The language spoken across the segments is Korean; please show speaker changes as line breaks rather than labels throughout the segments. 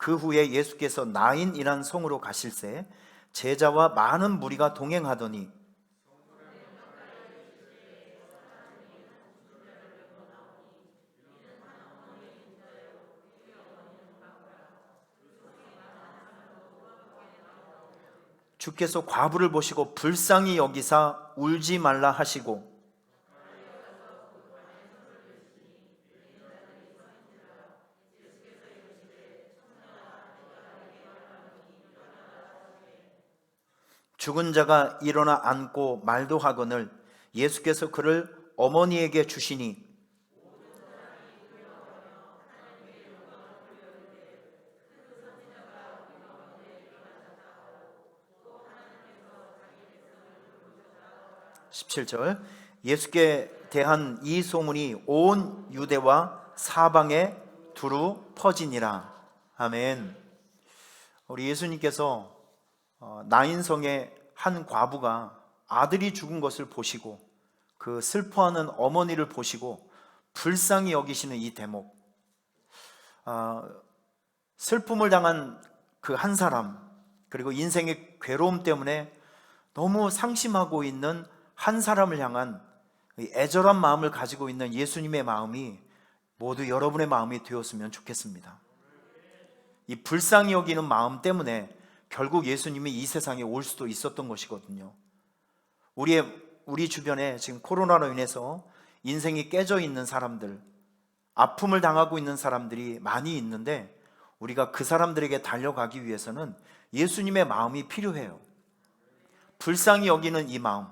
그 후에 예수께서 나인이란 성으로 가실새 제자와 많은 무리가 동행하더니 주께서 과부를 보시고 불쌍히 여기사 울지 말라 하시고 '죽은 자가 일어나 앉고 말도 하거늘 예수께서 그를 어머니에게 주시니 (17절) 예수께 대한 이 소문이 온 유대와 사방에 두루 퍼지니라. 아멘. 우리 예수님께서 나인성의 한 과부가 아들이 죽은 것을 보시고 그 슬퍼하는 어머니를 보시고 불쌍히 여기시는 이 대목, 슬픔을 당한 그 한 사람, 그리고 인생의 괴로움 때문에 너무 상심하고 있는 한 사람을 향한 애절한 마음을 가지고 있는 예수님의 마음이 모두 여러분의 마음이 되었으면 좋겠습니다. 이 불쌍히 여기는 마음 때문에 결국 예수님이 이 세상에 올 수도 있었던 것이거든요. 우리 주변에 지금 코로나로 인해서 인생이 깨져 있는 사람들, 아픔을 당하고 있는 사람들이 많이 있는데 우리가 그 사람들에게 달려가기 위해서는 예수님의 마음이 필요해요. 불쌍히 여기는 이 마음,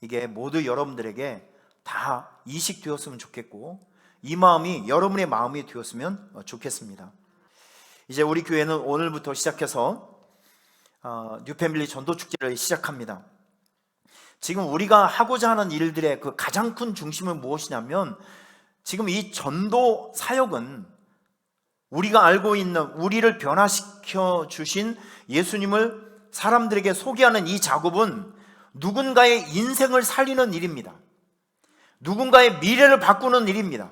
이게 모두 여러분들에게 다 이식되었으면 좋겠고 이 마음이 여러분의 마음이 되었으면 좋겠습니다. 이제 우리 교회는 오늘부터 시작해서 뉴패밀리 전도축제를 시작합니다. 지금 우리가 하고자 하는 일들의 그 가장 큰 중심은 무엇이냐면 지금 이 전도 사역은 우리가 알고 있는 우리를 변화시켜 주신 예수님을 사람들에게 소개하는 이 작업은 누군가의 인생을 살리는 일입니다. 누군가의 미래를 바꾸는 일입니다.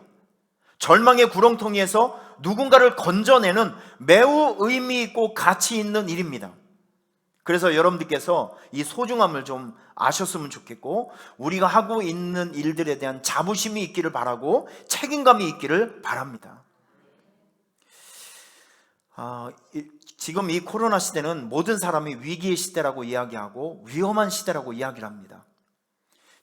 절망의 구렁텅이에서 누군가를 건져내는 매우 의미 있고 가치 있는 일입니다. 그래서 여러분들께서 이 소중함을 좀 아셨으면 좋겠고 우리가 하고 있는 일들에 대한 자부심이 있기를 바라고 책임감이 있기를 바랍니다. 지금 이 코로나 시대는 모든 사람이 위기의 시대라고 이야기하고 위험한 시대라고 이야기를 합니다.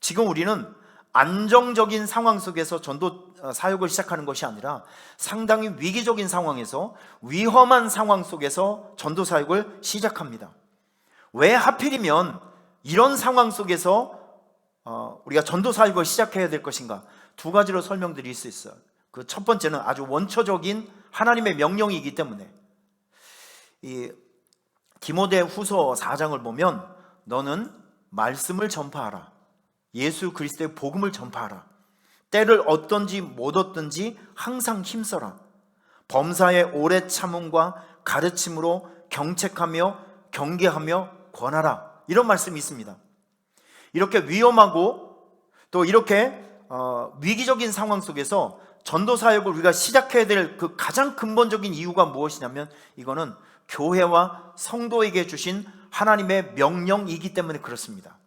지금 우리는 안정적인 상황 속에서 전도 사역을 시작하는 것이 아니라 상당히 위기적인 상황에서 위험한 상황 속에서 전도 사역을 시작합니다. 왜 하필이면 이런 상황 속에서 우리가 전도 사역을 시작해야 될 것인가? 두 가지로 설명드릴 수 있어요. 그 첫 번째는 아주 원초적인 하나님의 명령이기 때문에 이 디모데 후서 4장을 보면 너는 말씀을 전파하라. 예수 그리스도의 복음을 전파하라. 때를 얻든지 못 얻든지 항상 힘써라. 범사의 오래 참음과 가르침으로 경책하며 경계하며 권하라. 이런 말씀이 있습니다. 이렇게 위험하고 또 이렇게 위기적인 상황 속에서 전도 사역을 우리가 시작해야 될 그 가장 근본적인 이유가 무엇이냐면 이거는 교회와 성도에게 주신 하나님의 명령이기 때문에 그렇습니다.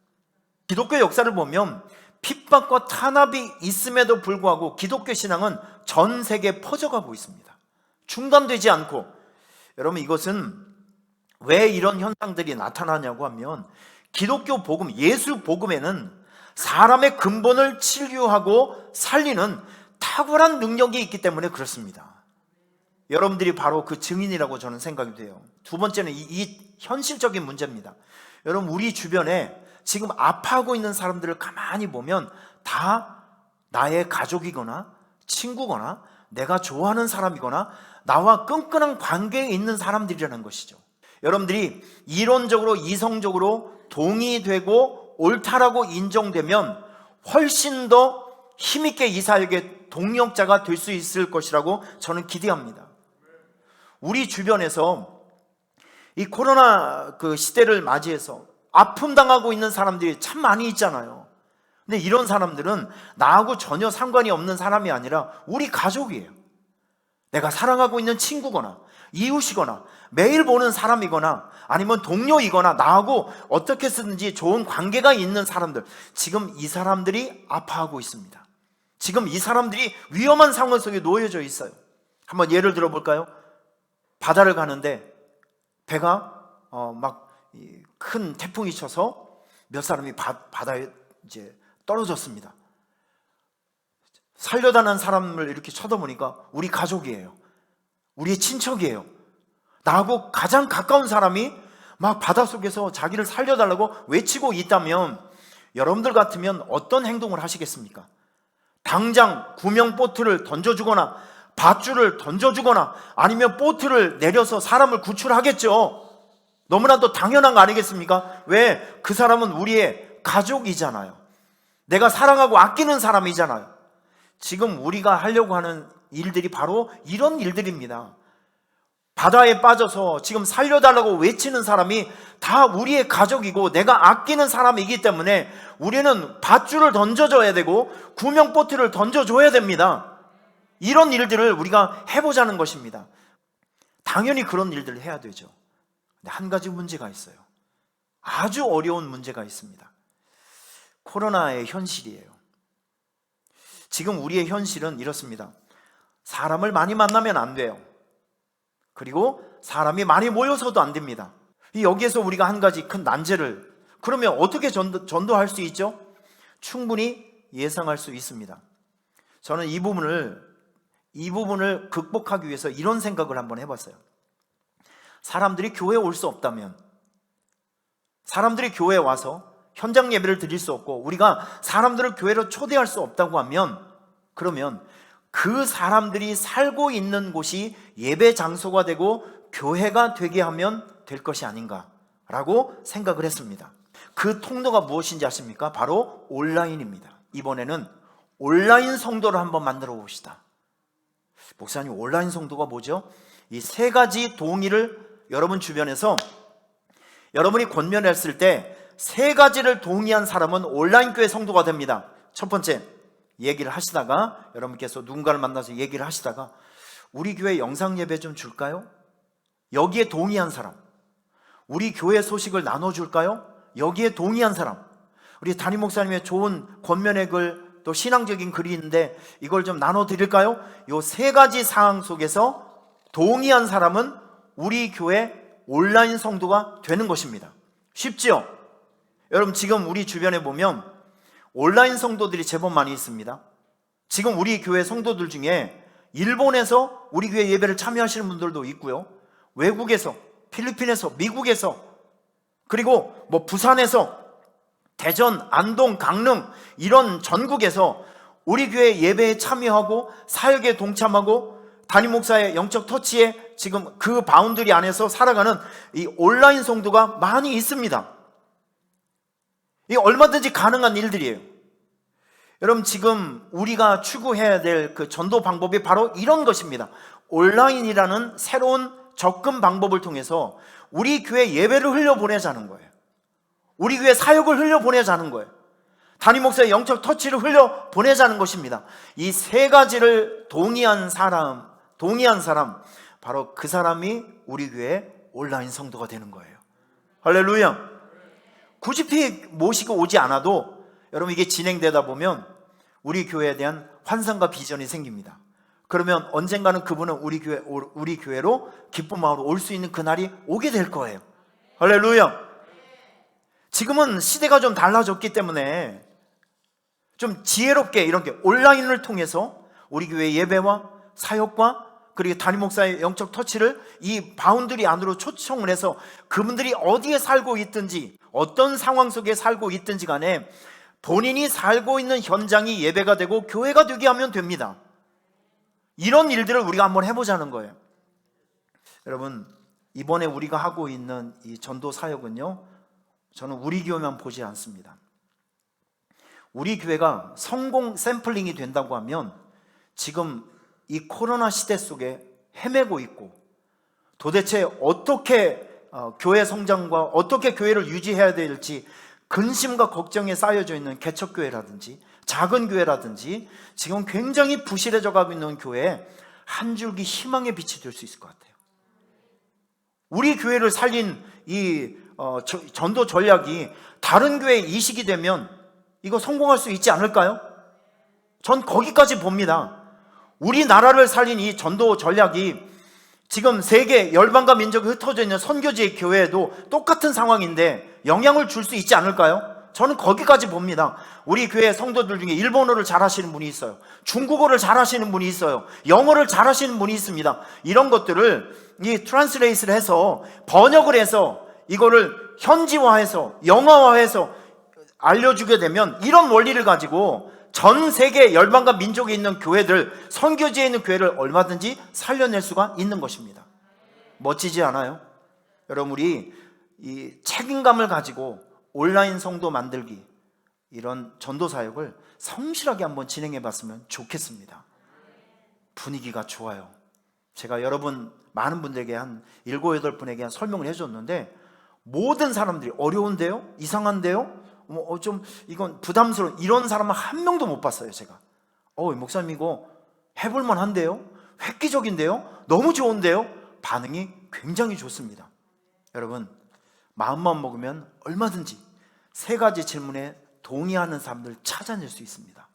기독교 역사를 보면 핍박과 탄압이 있음에도 불구하고 기독교 신앙은 전 세계에 퍼져가고 있습니다. 중단되지 않고. 여러분, 이것은 왜 이런 현상들이 나타나냐고 하면 기독교 복음, 예수 복음에는 사람의 근본을 치유하고 살리는 탁월한 능력이 있기 때문에 그렇습니다. 여러분들이 바로 그 증인이라고 저는 생각이 돼요. 두 번째는 이 현실적인 문제입니다. 여러분, 우리 주변에 지금 아파하고 있는 사람들을 가만히 보면 다 나의 가족이거나 친구거나 내가 좋아하는 사람이거나 나와 끈끈한 관계에 있는 사람들이라는 것이죠. 여러분들이 이론적으로 이성적으로 동의되고 옳다라고 인정되면 훨씬 더 힘있게 이 사역의 동력자가 될 수 있을 것이라고 저는 기대합니다. 우리 주변에서 이 코로나 그 시대를 맞이해서 아픔 당하고 있는 사람들이 참 많이 있잖아요. 근데 이런 사람들은 나하고 전혀 상관이 없는 사람이 아니라 우리 가족이에요. 내가 사랑하고 있는 친구거나 이웃이거나 매일 보는 사람이거나 아니면 동료이거나 나하고 어떻게 쓰든지 좋은 관계가 있는 사람들, 지금 이 사람들이 아파하고 있습니다. 지금 이 사람들이 위험한 상황 속에 놓여져 있어요. 한번 예를 들어볼까요? 바다를 가는데 배가 막 큰 태풍이 쳐서 몇 사람이 바다에 이제 떨어졌습니다. 살려다는 사람을 이렇게 쳐다보니까 우리 가족이에요. 우리의 친척이에요. 나하고 가장 가까운 사람이 막 바닷속에서 자기를 살려달라고 외치고 있다면 여러분들 같으면 어떤 행동을 하시겠습니까? 당장 구명보트를 던져주거나 밧줄을 던져주거나 아니면 보트를 내려서 사람을 구출하겠죠. 너무나도 당연한 거 아니겠습니까? 왜? 그 사람은 우리의 가족이잖아요. 내가 사랑하고 아끼는 사람이잖아요. 지금 우리가 하려고 하는 일들이 바로 이런 일들입니다. 바다에 빠져서 지금 살려달라고 외치는 사람이 다 우리의 가족이고 내가 아끼는 사람이기 때문에 우리는 밧줄을 던져줘야 되고 구명보트를 던져줘야 됩니다. 이런 일들을 우리가 해보자는 것입니다. 당연히 그런 일들을 해야 되죠. 근데 한 가지 문제가 있어요. 아주 어려운 문제가 있습니다. 코로나의 현실이에요. 지금 우리의 현실은 이렇습니다. 사람을 많이 만나면 안 돼요. 그리고 사람이 많이 모여서도 안 됩니다. 여기에서 우리가 한 가지 큰 난제를, 그러면 어떻게 전도할 수 있죠? 충분히 예상할 수 있습니다. 저는 이 부분을 극복하기 위해서 이런 생각을 한번 해봤어요. 사람들이 교회에 올 수 없다면, 사람들이 교회에 와서 현장 예배를 드릴 수 없고 우리가 사람들을 교회로 초대할 수 없다고 하면, 그러면 그 사람들이 살고 있는 곳이 예배 장소가 되고 교회가 되게 하면 될 것이 아닌가라고 생각을 했습니다. 그 통로가 무엇인지 아십니까? 바로 온라인입니다. 이번에는 온라인 성도를 한번 만들어 봅시다. 목사님, 온라인 성도가 뭐죠? 이 세 가지 동의를 여러분 주변에서 여러분이 권면했을 때 세 가지를 동의한 사람은 온라인 교회 성도가 됩니다. 첫 번째, 얘기를 하시다가 여러분께서 누군가를 만나서 얘기를 하시다가 우리 교회 영상 예배 좀 줄까요? 여기에 동의한 사람. 우리 교회 소식을 나눠줄까요? 여기에 동의한 사람. 우리 담임 목사님의 좋은 권면의 글, 또 신앙적인 글이 있는데 이걸 좀 나눠드릴까요? 이 세 가지 상황 속에서 동의한 사람은 우리 교회 온라인 성도가 되는 것입니다. 쉽지요? 여러분, 지금 우리 주변에 보면 온라인 성도들이 제법 많이 있습니다. 지금 우리 교회 성도들 중에 일본에서 우리 교회 예배를 참여하시는 분들도 있고요, 외국에서, 필리핀에서, 미국에서, 그리고 부산에서, 대전, 안동, 강릉 이런 전국에서 우리 교회 예배에 참여하고 사역에 동참하고 담임 목사의 영적 터치에 지금 그 바운더리 안에서 살아가는 이 온라인 성도가 많이 있습니다. 이 얼마든지 가능한 일들이에요. 여러분, 지금 우리가 추구해야 될 그 전도 방법이 바로 이런 것입니다. 온라인이라는 새로운 접근 방법을 통해서 우리 교회 예배를 흘려보내자는 거예요. 우리 교회 사역을 흘려보내자는 거예요. 담임 목사의 영적 터치를 흘려보내자는 것입니다. 이 세 가지를 동의한 사람, 바로 그 사람이 우리 교회 온라인 성도가 되는 거예요. 할렐루야. 굳이 모시고 오지 않아도 여러분, 이게 진행되다 보면 우리 교회에 대한 환상과 비전이 생깁니다. 그러면 언젠가는 그분은 우리 교회로 기쁜 마음으로 올 수 있는 그날이 오게 될 거예요. 할렐루야. 지금은 시대가 좀 달라졌기 때문에 좀 지혜롭게 이렇게 온라인을 통해서 우리 교회 예배와 사역과 그리고 담임 목사의 영적 터치를 이 바운더리 안으로 초청을 해서 그분들이 어디에 살고 있든지 어떤 상황 속에 살고 있든지 간에 본인이 살고 있는 현장이 예배가 되고 교회가 되게 하면 됩니다. 이런 일들을 우리가 한번 해보자는 거예요. 여러분, 이번에 우리가 하고 있는 이 전도 사역은요, 저는 우리 교회만 보지 않습니다. 우리 교회가 성공 샘플링이 된다고 하면 지금 이 코로나 시대 속에 헤매고 있고 도대체 어떻게 교회 성장과 어떻게 교회를 유지해야 될지 근심과 걱정에 쌓여져 있는 개척교회라든지 작은 교회라든지 지금 굉장히 부실해져 가고 있는 교회에 한 줄기 희망의 빛이 될 수 있을 것 같아요. 우리 교회를 살린 이 전도 전략이 다른 교회에 이식이 되면 이거 성공할 수 있지 않을까요? 전 거기까지 봅니다. 우리나라를 살린 이 전도 전략이 지금 세계 열방과 민족이 흩어져 있는 선교지의 교회에도 똑같은 상황인데 영향을 줄 수 있지 않을까요? 저는 거기까지 봅니다. 우리 교회 성도들 중에 일본어를 잘하시는 분이 있어요. 중국어를 잘하시는 분이 있어요. 영어를 잘하시는 분이 있습니다. 이런 것들을 이 트랜스레이트를 해서 번역을 해서 이거를 현지화해서 영어화해서 알려주게 되면 이런 원리를 가지고 전 세계 열방과 민족에 있는 교회들, 선교지에 있는 교회를 얼마든지 살려낼 수가 있는 것입니다. 멋지지 않아요? 여러분, 우리 이 책임감을 가지고 온라인 성도 만들기, 이런 전도 사역을 성실하게 한번 진행해 봤으면 좋겠습니다. 분위기가 좋아요. 제가 많은 분들에게 한 7, 8분에게 설명을 해줬는데 모든 사람들이 어려운데요? 이상한데요? 좀 이건 부담스러운, 이런 사람은 한 명도 못 봤어요. 제가 목사님 이거 해볼만 한데요? 획기적인데요? 너무 좋은데요? 반응이 굉장히 좋습니다. 여러분, 마음만 먹으면 얼마든지 3가지 질문에 동의하는 사람들 찾아낼 수 있습니다.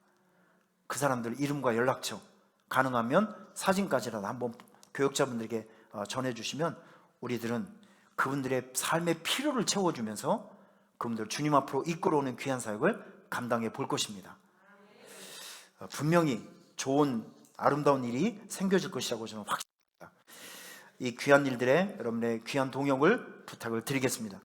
그 사람들 이름과 연락처, 가능하면 사진까지라도 한번 교역자분들에게 전해주시면 우리들은 그분들의 삶의 필요를 채워주면서 그분들 주님 앞으로 이끌어오는 귀한 사역을 감당해 볼 것입니다. 분명히 좋은 아름다운 일이 생겨질 것이라고 저는 확신합니다. 이 귀한 일들에 여러분의 귀한 동역을 부탁을 드리겠습니다.